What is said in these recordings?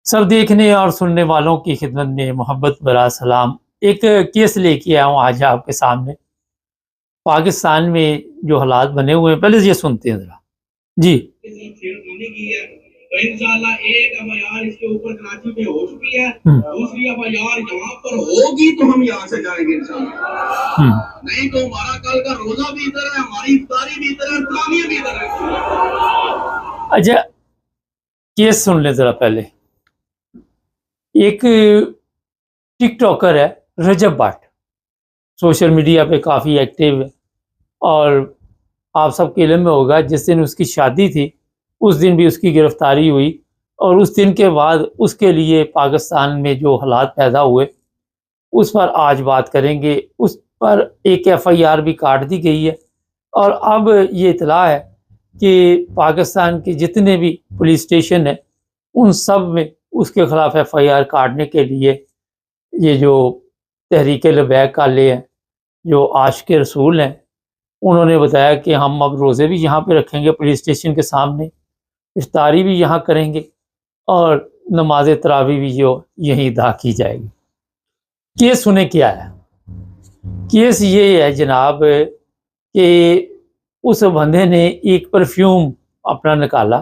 سب دیکھنے اور سننے والوں کی خدمت میں محبت برا سلام۔ ایک کیس لے کے آیا ہوں آج آپ کے سامنے۔ پاکستان میں جو حالات بنے ہوئے ہیں، پہلے یہ سنتے ہیں ذرا جی۔ انشاءاللہ ایک FIR اس کے اوپر کراچی میں ہو چکی ہے، دوسری FIR یہاں پر ہوگی تو ہم یہاں سے جائیں گے انشاءاللہ، نہیں تو ہمارا کل کا روزہ بھی ادھر ہے، ہماری افطاری بھی ادھر ہے، تراویح بھی ادھر ہے۔ اچھا کیس سن لیں ذرا پہلے۔ ایک ٹک ٹاکر ہے رجب بٹ، سوشل میڈیا پہ کافی ایکٹیو ہے، اور آپ سب کے علم میں ہوگا جس دن اس کی شادی تھی اس دن بھی اس کی گرفتاری ہوئی، اور اس دن کے بعد اس کے لیے پاکستان میں جو حالات پیدا ہوئے اس پر آج بات کریں گے۔ اس پر ایک FIR بھی کاٹ دی گئی ہے، اور اب یہ اطلاع ہے کہ پاکستان کے جتنے بھی پولیس اسٹیشن ہیں ان سب میں اس کے خلاف FIR کاٹنے کے لیے یہ جو تحریک لبیک والے ہیں، جو عاشق رسول ہیں، انہوں نے بتایا کہ ہم اب روزے بھی یہاں پہ رکھیں گے پولیس اسٹیشن کے سامنے، افطاری بھی یہاں کریں گے، اور نماز تراویح بھی جو یہیں ادا کی جائے گی۔ کیس سنیں کیا ہے؟ کیس یہ ہے جناب کہ اس بندے نے ایک پرفیوم اپنا نکالا،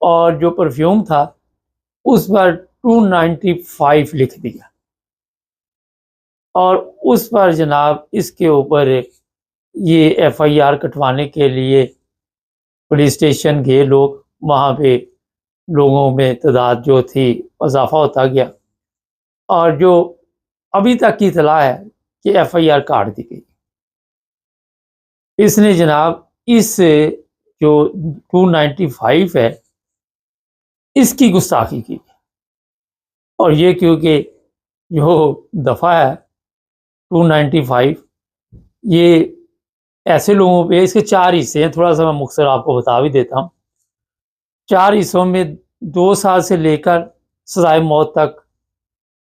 اور جو پرفیوم تھا اس پر 295 لکھ دیا، اور اس پر جناب اس کے اوپر یہ FIR کٹوانے کے لیے پولیس اسٹیشن گئے لوگ، وہاں پہ لوگوں میں تعداد جو تھی اضافہ ہوتا گیا، اور جو ابھی تک کی اطلاع ہے کہ FIR کاٹ دی گئی۔ اس نے جناب اس جو 295 ہے اس کی گستاخی کی، اور یہ کیونکہ جو دفعہ ہے 295 یہ ایسے لوگوں پہ، اس کے 4 حصے ہیں، تھوڑا سا میں مختصر آپ کو بتا بھی دیتا ہوں۔ 4 حصوں میں 2 سال سے لے کر سزائے موت تک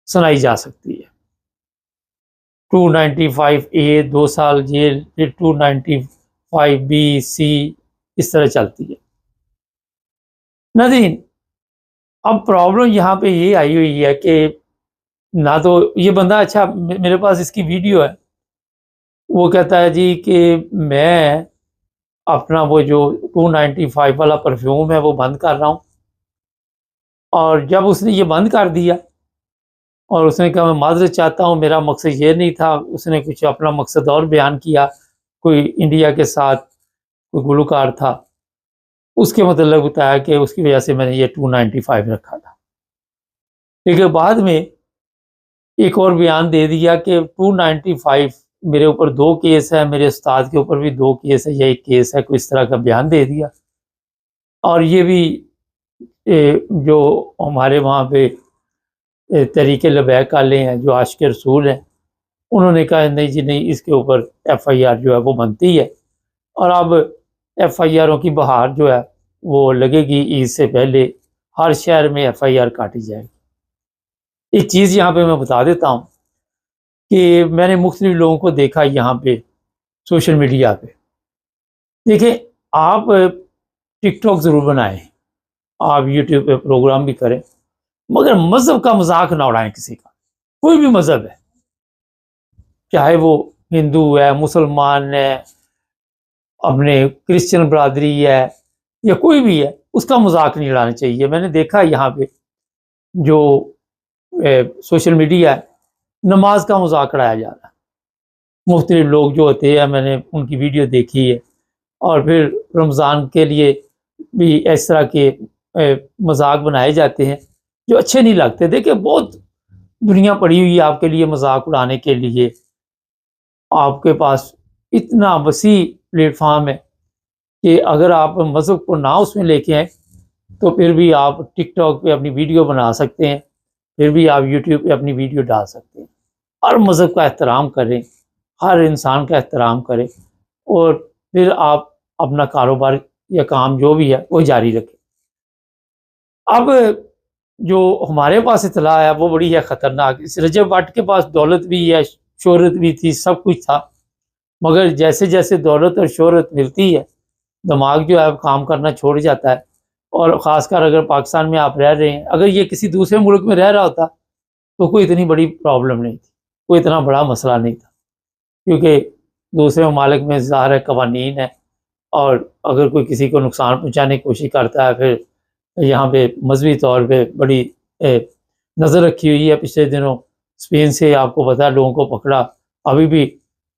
سنائی جا سکتی ہے۔ 295A 2 سال جیل، پھر 295B C اس طرح چلتی ہے۔ ناظرین، اب پرابلم یہاں پہ یہ آئی ہوئی ہے کہ نہ تو یہ بندہ، اچھا میرے پاس اس کی ویڈیو ہے، وہ کہتا ہے جی کہ میں اپنا وہ جو 295 والا پرفیوم ہے وہ بند کر رہا ہوں، اور جب اس نے یہ بند کر دیا اور اس نے کہا میں معذرت چاہتا ہوں، میرا مقصد یہ نہیں تھا، اس نے کچھ اپنا مقصد اور بیان کیا، کوئی انڈیا کے ساتھ کوئی گلوکار تھا، اس کے متعلق بتایا کہ اس کی وجہ سے میں نے یہ 295 رکھا تھا۔ لیکن بعد میں ایک اور بیان دے دیا کہ 295 میرے اوپر 2 کیس ہے، میرے استاد کے اوپر بھی 2 کیس ہے، یا 1 کیس ہے، کوئی اس طرح کا بیان دے دیا۔ اور یہ بھی جو ہمارے وہاں پہ تحریک لبیک والے ہیں، جو عاشق رسول ہیں، انہوں نے کہا نہیں جی نہیں، اس کے اوپر FIR جو ہے وہ بنتی ہے، اور اب FIRوں کی بہار جو ہے وہ لگے گی، عید سے پہلے ہر شہر میں FIR کاٹی جائے گی۔ ایک چیز یہاں پہ میں بتا دیتا ہوں کہ میں نے مختلف لوگوں کو دیکھا یہاں پہ سوشل میڈیا پہ، دیکھیں آپ ٹک ٹاک ضرور بنائیں، آپ یوٹیوب پہ پروگرام بھی کریں، مگر مذہب کا مذاق نہ اڑائیں کسی کا، کوئی بھی مذہب ہے، چاہے وہ ہندو ہے، مسلمان ہے، اپنے کرسچن برادری ہے، یا کوئی بھی ہے، اس کا مذاق نہیں اڑانا چاہیے۔ میں نے دیکھا یہاں پہ جو سوشل میڈیا ہے، نماز کا مذاق اڑایا جا رہا ہے، مختلف لوگ جو ہوتے ہیں، میں نے ان کی ویڈیو دیکھی ہے، اور پھر رمضان کے لیے بھی اس طرح کے مذاق بنائے جاتے ہیں جو اچھے نہیں لگتے۔ دیکھیں بہت دنیا پڑی ہوئی ہے آپ کے لیے مذاق اڑانے کے لیے، آپ کے پاس اتنا وسیع پلیٹ فارم ہے کہ اگر آپ مذہب کو نہ اس میں لے کے آئیں تو پھر بھی آپ ٹک ٹاک پہ اپنی ویڈیو بنا سکتے ہیں، پھر بھی آپ یوٹیوب پہ اپنی ویڈیو ڈال سکتے ہیں۔ ہر مذہب کا احترام کریں، ہر انسان کا احترام کریں، اور پھر آپ اپنا کاروبار یا کام جو بھی ہے وہ جاری رکھیں۔ اب جو ہمارے پاس اطلاع ہے وہ بڑی ہے خطرناک۔ اس رجب بٹ کے پاس دولت بھی ہے، شہرت بھی تھی، سب کچھ تھا، مگر جیسے جیسے دولت اور شہرت ملتی ہے دماغ جو ہے کام کرنا چھوڑ جاتا ہے، اور خاص کر اگر پاکستان میں آپ رہ رہے ہیں، اگر یہ کسی دوسرے ملک میں رہ رہا ہوتا تو کوئی اتنی بڑی پرابلم نہیں تھی، کوئی اتنا بڑا مسئلہ نہیں تھا، کیونکہ دوسرے ممالک میں ظاہر ہے قوانین ہے، اور اگر کوئی کسی کو نقصان پہنچانے کی کوشش کرتا ہے، پھر یہاں پہ مذہبی طور پہ بڑی نظر رکھی ہوئی ہے۔ پچھلے دنوں اسپین سے آپ کو پتا ہے لوگوں کو پکڑا، ابھی بھی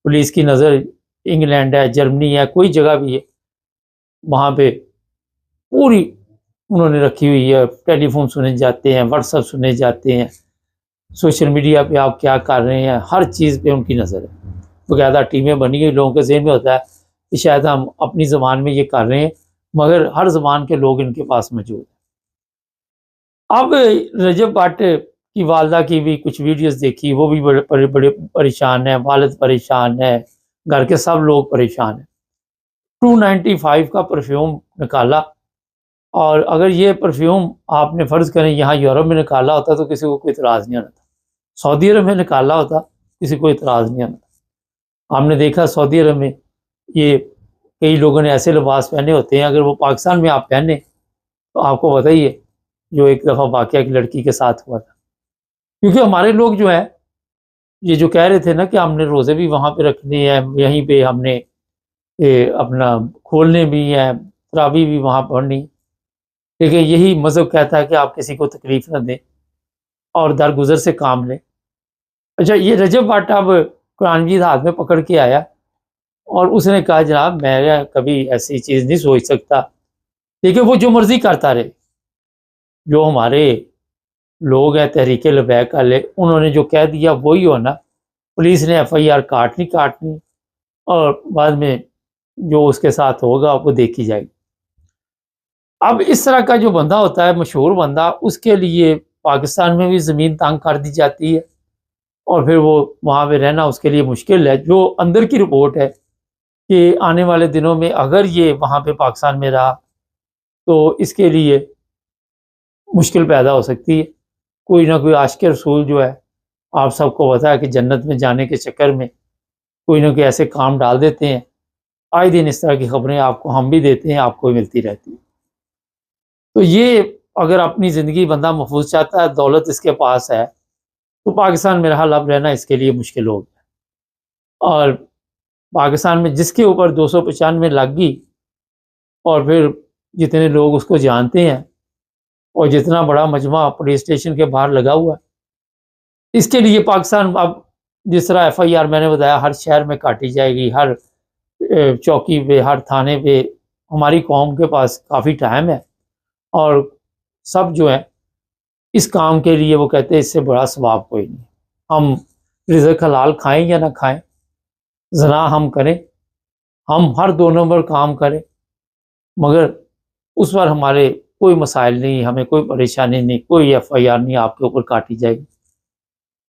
پولیس کی نظر انگلینڈ ہے، جرمنی ہے، کوئی جگہ بھی ہے، وہاں پہ پوری انہوں نے رکھی ہوئی ہے، ٹیلی فون سنے جاتے ہیں، واٹس ایپ سنے جاتے ہیں، سوشل میڈیا پہ آپ کیا کر رہے ہیں، ہر چیز پہ ان کی نظر ہے۔ باقاعدہ ٹیمیں بنی ہوئی، لوگوں کے ذہن میں ہوتا ہے کہ شاید ہم اپنی زبان میں یہ کر رہے ہیں، مگر ہر زبان کے لوگ ان کے پاس موجود ہیں۔ اب رجب بٹ کی والدہ کی بھی کچھ ویڈیوز دیکھی، وہ بھی بڑے بڑے پریشان ہیں، والد پریشان ہے، گھر کے سب لوگ پریشان ہیں۔ 295 کا پرفیوم نکالا، اور اگر یہ پرفیوم آپ نے فرض کریں یہاں یورپ میں نکالا ہوتا تو کسی کو کوئی اعتراض نہیں آنا تھا، سعودی عرب میں نکالا ہوتا کسی کو اعتراض نہیں آنا تھا۔ ہم نے دیکھا سعودی عرب میں یہ کئی لوگوں نے ایسے لباس پہنے ہوتے ہیں، اگر وہ پاکستان میں آپ پہنے تو آپ کو پتہ ہی ہے جو ایک دفعہ واقعہ ایک لڑکی کے ساتھ ہوا تھا۔ کیونکہ ہمارے لوگ جو ہیں یہ جو کہہ رہے تھے نا کہ ہم نے روزے بھی وہاں پہ رکھنے ہیں، یہیں پہ ہم نے اپنا کھولنے بھی ہیں، تراویح بھی وہاں پڑھنی، لیکن یہی مذہب کہتا ہے کہ آپ کسی کو تکلیف نہ دیں اور درگزر سے کام لیں۔ اچھا، یہ رجب بٹ اب قرآن مجید ہاتھ میں پکڑ کے آیا اور اس نے کہا جناب میں کبھی ایسی چیز نہیں سوچ سکتا، لیکن وہ جو مرضی کرتا رہے، جو ہمارے لوگ ہیں تحریک لبیک والے، انہوں نے جو کہہ دیا وہی ہونا، پولیس نے ایف آئی آر کاٹنی اور بعد میں جو اس کے ساتھ ہوگا وہ دیکھی جائے گی۔ اب اس طرح کا جو بندہ ہوتا ہے مشہور بندہ، اس کے لیے پاکستان میں بھی زمین تنگ کر دی جاتی ہے، اور پھر وہ وہاں پہ رہنا اس کے لیے مشکل ہے۔ جو اندر کی رپورٹ ہے کہ آنے والے دنوں میں اگر یہ وہاں پہ پاکستان میں رہا تو اس کے لیے مشکل پیدا ہو سکتی ہے۔ کوئی نہ کوئی عاشق رسول جو ہے، آپ سب کو پتا ہے کہ جنت میں جانے کے چکر میں کوئی نہ کوئی ایسے کام ڈال دیتے ہیں، آئے دن اس طرح کی خبریں آپ کو ہم بھی دیتے ہیں، آپ کو بھی ملتی رہتی ہیں۔ تو یہ اگر اپنی زندگی بندہ محفوظ چاہتا ہے، دولت اس کے پاس ہے، تو پاکستان میں اب رہنا اس کے لیے مشکل ہو گیا۔ اور پاکستان میں جس کے اوپر 295 لگ گئی، اور پھر جتنے لوگ اس کو جانتے ہیں اور جتنا بڑا مجمع پولیس اسٹیشن کے باہر لگا ہوا ہے، اس کے لیے پاکستان اب جس طرح ایف آئی آر میں نے بتایا ہر شہر میں کاٹی جائے گی، ہر چوکی پہ، ہر تھانے پہ۔ ہماری قوم کے پاس کافی ٹائم ہے، اور سب جو ہے اس کام کے لیے وہ کہتے ہیں اس سے بڑا ثواب کوئی نہیں۔ ہم رزق حلال کھائیں یا نہ کھائیں، زنا ہم کریں، ہم ہر 2 نمبر کام کریں، مگر اس پر ہمارے کوئی مسائل نہیں، ہمیں کوئی پریشانی نہیں، کوئی ایف آئی آر نہیں آپ کے اوپر کاٹی جائے گی۔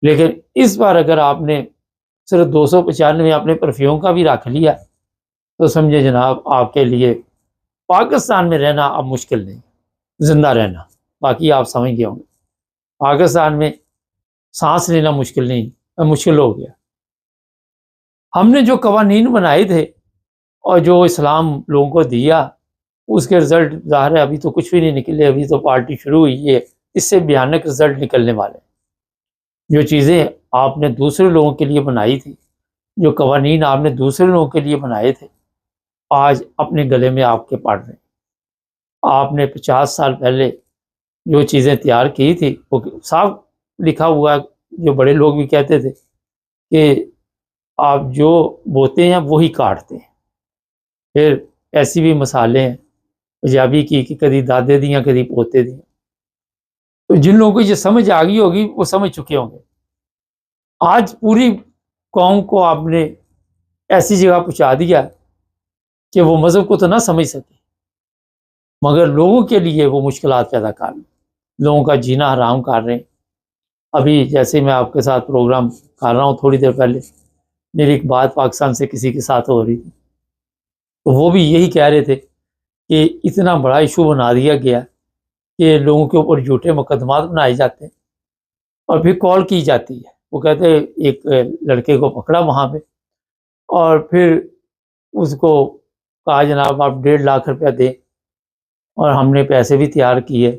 لیکن اس بار اگر آپ نے صرف 295 اپنے پرفیوم کا بھی رکھ لیا تو سمجھے جناب آپ کے لیے پاکستان میں رہنا اب مشکل نہیں، زندہ رہنا باقی آپ سمجھ گئے ہوں گے۔ پاکستان میں سانس لینا مشکل نہیں، مشکل ہو گیا۔ ہم نے جو قوانین بنائے تھے اور جو اسلام لوگوں کو دیا، اس کے رزلٹ ظاہر ہے ابھی تو کچھ بھی نہیں نکلے، ابھی تو پارٹی شروع ہوئی ہے، اس سے بھیانک رزلٹ نکلنے والے ہیں۔ جو چیزیں آپ نے دوسرے لوگوں کے لیے بنائی تھی، جو قوانین آپ نے دوسرے لوگوں کے لیے بنائے تھے، آج اپنے گلے میں آپ کے پڑ رہے ہیں۔ آپ نے 50 سال پہلے جو چیزیں تیار کی تھی وہ صاف لکھا ہوا ہے، جو بڑے لوگ بھی کہتے تھے کہ آپ جو بوتے ہیں وہی کاٹتے ہیں۔ پھر ایسی بھی مثالیں ہیں پنجابی کی کہ کدی دادے دیاں کدی پوتے دیاں۔ تو جن لوگوں کو یہ سمجھ آ گئی ہوگی وہ سمجھ چکے ہوں گے۔ آج پوری قوم کو آپ نے ایسی جگہ پہنچا دیا کہ وہ مذہب کو تو نہ سمجھ سکے، مگر لوگوں کے لیے وہ مشکلات پیدا کر رہے ہیں، لوگوں کا جینا حرام کر رہے ہیں۔ ابھی جیسے میں آپ کے ساتھ پروگرام کر رہا ہوں، تھوڑی دیر پہلے میری ایک بات پاکستان سے کسی کے ساتھ ہو رہی تھی، تو وہ بھی یہی کہہ رہے تھے کہ اتنا بڑا ایشو بنا دیا گیا کہ لوگوں کے اوپر جھوٹے مقدمات بنائے جاتے ہیں اور پھر کال کی جاتی ہے۔ وہ کہتے ہیں ایک لڑکے کو پکڑا وہاں پہ، اور پھر اس کو کہا جناب آپ 1.5 لاکھ روپیہ دیں، اور ہم نے پیسے بھی تیار کیے،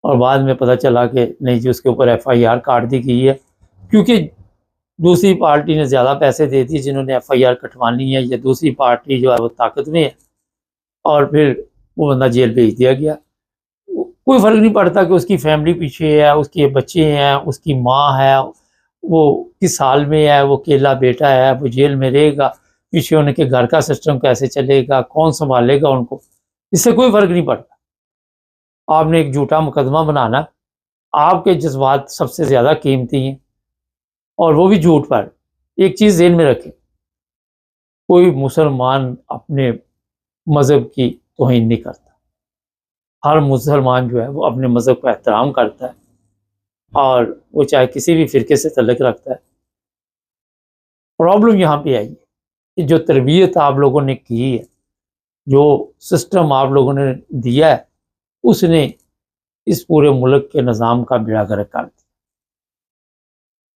اور بعد میں پتہ چلا کہ نہیں جی اس کے اوپر ایف آئی آر کاٹ دی گئی ہے، کیونکہ دوسری پارٹی نے زیادہ پیسے دے دی جنہوں نے ایف آئی آر کٹوانی ہے، یا دوسری پارٹی جو ہے وہ طاقت میں ہے، اور پھر وہ بندہ جیل بھیج دیا گیا۔ کوئی فرق نہیں پڑتا کہ اس کی فیملی پیچھے ہے، اس کے بچے ہیں، اس کی ماں ہے، وہ کس حال میں ہے، وہ اکیلا بیٹا ہے، وہ جیل میں رہے گا، پیچھے ہونے کے گھر کا سسٹم کیسے چلے گا، کون سنبھالے گا ان کو، اس سے کوئی فرق نہیں پڑتا۔ آپ نے ایک جھوٹا مقدمہ بنانا، آپ کے جذبات سب سے زیادہ قیمتی ہیں، اور وہ بھی جھوٹ پر۔ ایک چیز ذہن میں رکھیں، کوئی مسلمان اپنے مذہب کی توہین نہیں کرتا، ہر مسلمان جو ہے وہ اپنے مذہب کا احترام کرتا ہے، اور وہ چاہے کسی بھی فرقے سے تعلق رکھتا ہے۔ پرابلم یہاں پہ آئی ہے کہ جو تربیت آپ لوگوں نے کی ہے، جو سسٹم آپ لوگوں نے دیا ہے، اس نے اس پورے ملک کے نظام کا بیڑا غرق کر دیا۔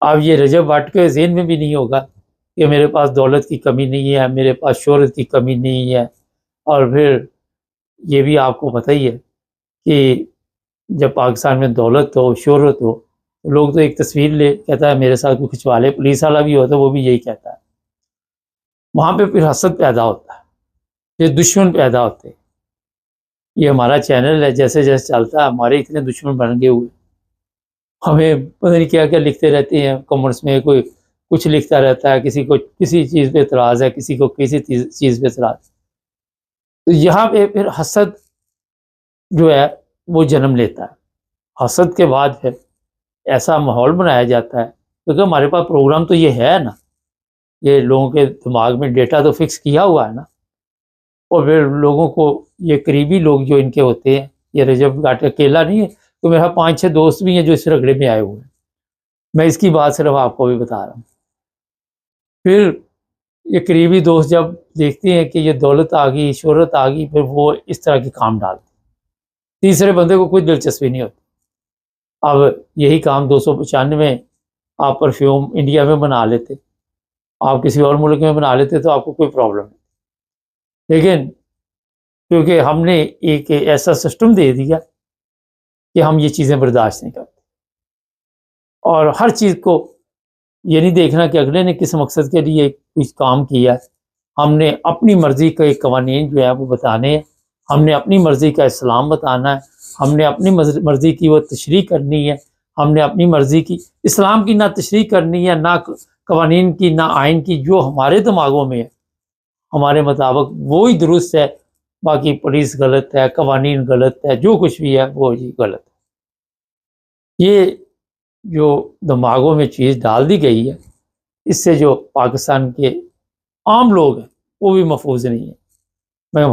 اب یہ رجب بھٹ کے ذہن میں بھی نہیں ہوگا کہ میرے پاس دولت کی کمی نہیں ہے، میرے پاس شہرت کی کمی نہیں ہے، اور پھر یہ بھی آپ کو پتہ ہی ہے کہ جب پاکستان میں دولت ہو، شہرت ہو، لوگ تو ایک تصویر لے کہتا ہے میرے ساتھ کوئی کھنچوا لے، پولیس والا بھی ہوتا ہے وہ بھی یہی کہتا ہے۔ وہاں پہ پھر حسد پیدا ہوتا ہے، پھر دشمن پیدا ہوتے ہیں۔ یہ ہمارا چینل ہے، جیسے جیسے چلتا ہے ہمارے اتنے دشمن بن گئے ہوئے، ہمیں پتہ نہیں کیا کیا لکھتے رہتے ہیں کمنٹس میں، کوئی کچھ لکھتا رہتا ہے، کسی کو کسی چیز پہ اعتراض ہے، کسی کو کسی چیز پہ اعتراض۔ تو یہاں پہ پھر حسد جو ہے وہ جنم لیتا ہے۔ حسد کے بعد پھر ایسا ماحول بنایا جاتا ہے، کیونکہ ہمارے پاس پروگرام تو یہ ہے نا، یہ لوگوں کے دماغ میں ڈیٹا تو فکس کیا ہوا ہے نا، اور پھر لوگوں کو یہ قریبی لوگ جو ان کے ہوتے ہیں، یہ رجب گھاٹ اکیلا نہیں ہے، تو میرا 5-6 دوست بھی ہیں جو اس رگڑے میں آئے ہوئے ہیں، میں اس کی بات صرف آپ کو بھی بتا رہا ہوں۔ پھر یہ قریبی دوست جب دیکھتے ہیں کہ یہ دولت آ گئی، شہرت آ گئی، پھر وہ اس طرح کے کام ڈالتے ہیں، تیسرے بندے کو کوئی دلچسپی نہیں ہوتی۔ اب یہی کام 295 آپ پرفیوم انڈیا میں بنا لیتے، آپ کسی اور ملک میں بنا لیتے تو آپ کو کوئی پرابلم نہیں، لیکن کیونکہ ہم نے ایک ایسا سسٹم دے دیا کہ ہم یہ چیزیں برداشت نہیں کرتے، اور ہر چیز کو یہ نہیں دیکھنا کہ اگلے نے کس مقصد کے لیے کچھ کام کیا ہے۔ ہم نے اپنی مرضی کے قوانین جو ہے وہ بتانے ہیں، ہم نے اپنی مرضی کا اسلام بتانا ہے، ہم نے اپنی مرضی کی وہ تشریح کرنی ہے، ہم نے اپنی مرضی کی اسلام کی نہ تشریح کرنی ہے، نہ قوانین کی، نہ آئین کی، جو ہمارے دماغوں میں ہے ہمارے مطابق وہی درست ہے، باقی پولیس غلط ہے، قوانین غلط ہے، جو کچھ بھی ہے وہ ہی غلط ہے۔ یہ جو دماغوں میں چیز ڈال دی گئی ہے، اس سے جو پاکستان کے عام لوگ ہیں وہ بھی محفوظ نہیں ہیں۔ میں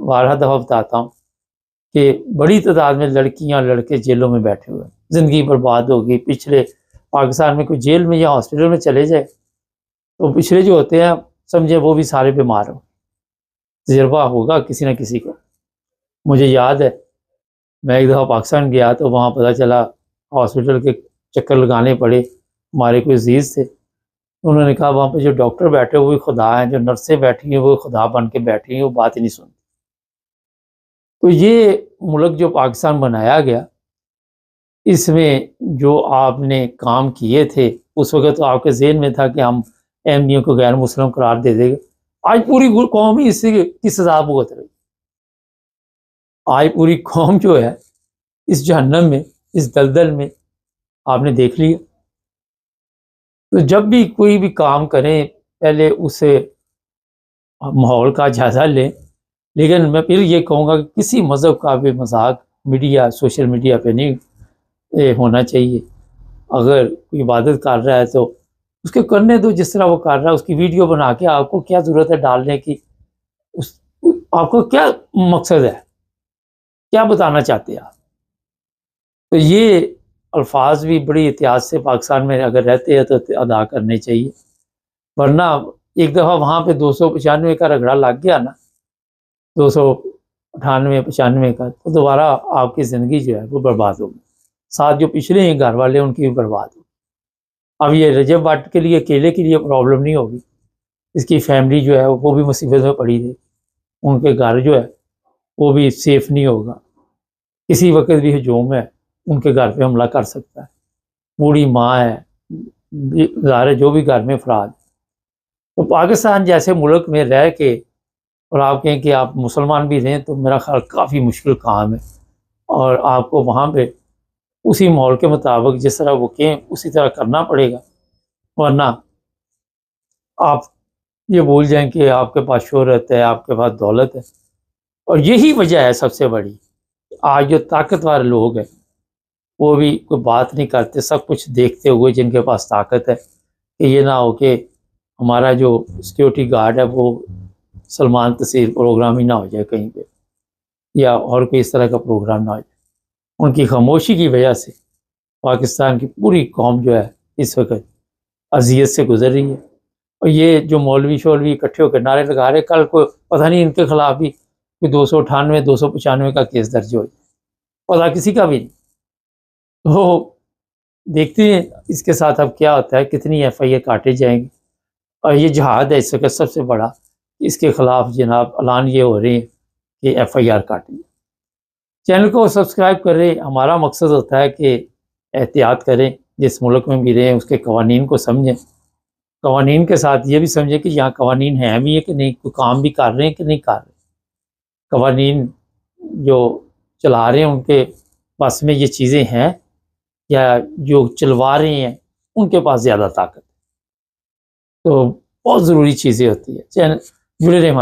بارہ دفعہ بتاتا ہوں کہ بڑی تعداد میں لڑکیاں لڑکے جیلوں میں بیٹھے ہوئے ہیں، زندگی برباد ہوگی۔ پچھلے پاکستان میں کوئی جیل میں یا ہاسپٹل میں چلے جائے تو پچھلے جو ہوتے ہیں سمجھے وہ بھی سارے بیمار ہوں، تجربہ ہوگا کسی نہ کسی کو۔ مجھے یاد ہے میں ایک دفعہ پاکستان گیا تو وہاں پتہ چلا ہاسپٹل کے چکر لگانے پڑے، ہمارے کوئی عزیز تھے، انہوں نے کہا وہاں پہ جو ڈاکٹر بیٹھے ہوئے خدا ہیں، جو نرسیں بیٹھی ہیں وہ خدا بن کے بیٹھی ہیں، وہ بات ہی نہیں سنتی۔ تو یہ ملک جو پاکستان بنایا گیا، اس میں جو آپ نے کام کیے تھے اس وقت تو آپ کے ذہن میں تھا کہ ہم احمدیوں کو غیر مسلم قرار دے دیں گے، آج پوری قوم ہی اس کی سزا بھگت رہی۔ آج پوری قوم جو ہے اس جہنم میں، اس دلدل میں، آپ نے دیکھ لیا۔ تو جب بھی کوئی بھی کام کریں پہلے اسے ماحول کا جائزہ لیں، لیکن میں پھر یہ کہوں گا کہ کسی مذہب کا بھی مذاق میڈیا، سوشل میڈیا پہ نہیں ہونا چاہیے۔ اگر کوئی عبادت کر رہا ہے تو اس کے کرنے دو جس طرح وہ کر رہا ہے، اس کی ویڈیو بنا کے، آپ کو کیا ضرورت ہے ڈالنے کی؟ آپ کو کیا مقصد ہے، کیا بتانا چاہتے ہیں آپ؟ تو یہ الفاظ بھی بڑی احتیاط سے پاکستان میں اگر رہتے ہیں تو ادا کرنے چاہیے، ورنہ ایک دفعہ وہاں پہ 295 کا رگڑا لگ گیا نا، 298-95 کا، تو دوبارہ آپ کی زندگی جو ہے وہ برباد ہوگی، ساتھ جو پچھلے ہیں گھر والے ان کی بھی برباد ہوگی۔ اب یہ رجب بھٹ کے لیے اکیلے کے لیے پرابلم نہیں ہوگی، اس کی فیملی جو ہے وہ بھی مصیبت میں پڑی ہے، ان کے گھر جو ہے وہ بھی سیف نہیں ہوگا، کسی وقت بھی ہجوم ہے ان کے گھر پہ حملہ کر سکتا ہے، بوڑھی ماں ہے، ظاہر ہے جو بھی گھر میں افراد، تو پاکستان جیسے ملک میں رہ کے اور آپ کہیں کہ آپ مسلمان بھی رہیں تو میرا خیال کافی مشکل کام ہے، اور آپ کو وہاں پہ اسی ماحول کے مطابق جس طرح وہ کہیں اسی طرح کرنا پڑے گا، ورنہ آپ یہ بھول جائیں کہ آپ کے پاس شہرت ہے، آپ کے پاس دولت ہے۔ اور یہی وجہ ہے سب سے بڑی، آج جو طاقتور لوگ ہیں وہ بھی کوئی بات نہیں کرتے، سب کچھ دیکھتے ہوئے جن کے پاس طاقت ہے، کہ یہ نہ ہو کہ ہمارا جو سیکیورٹی گارڈ ہے وہ سلمان تصیر پروگرام ہی نہ ہو جائے کہیں پہ، یا اور کوئی اس طرح کا پروگرام نہ ہو جائے۔ ان کی خاموشی کی وجہ سے پاکستان کی پوری قوم جو ہے اس وقت اذیت سے گزر رہی ہے، اور یہ جو مولوی شولوی اکٹھے ہو کے نعرے لگا رہے، کل کو پتہ نہیں ان کے خلاف بھی کوئی 298 295 کا کیس درج ہو جائے، پتہ کسی کا بھی نہیں۔ تو دیکھتے ہیں اس کے ساتھ اب کیا ہوتا ہے، کتنی ایف آئی آر کاٹے جائیں گے، اور یہ جہاد ہے اس وقت سب سے بڑا، اس کے خلاف جناب اعلان یہ ہو رہے ہیں کہ ایف آئی آر کاٹیں گے۔ چینل کو سبسکرائب کریں، ہمارا مقصد ہوتا ہے کہ احتیاط کریں، جس ملک میں بھی رہیں اس کے قوانین کو سمجھیں، قوانین کے ساتھ یہ بھی سمجھیں کہ یہاں قوانین ہیں بھی ہے کہ نہیں، کوئی کام بھی کر رہے ہیں کہ نہیں کر رہے، قوانین جو چلا رہے ہیں ان کے پاس میں یہ چیزیں ہیں، یا جو چلوا رہے ہیں ان کے پاس زیادہ طاقت ہے۔ تو بہت ضروری چیزیں ہوتی ہے، چینل جڑے رہے ہمارے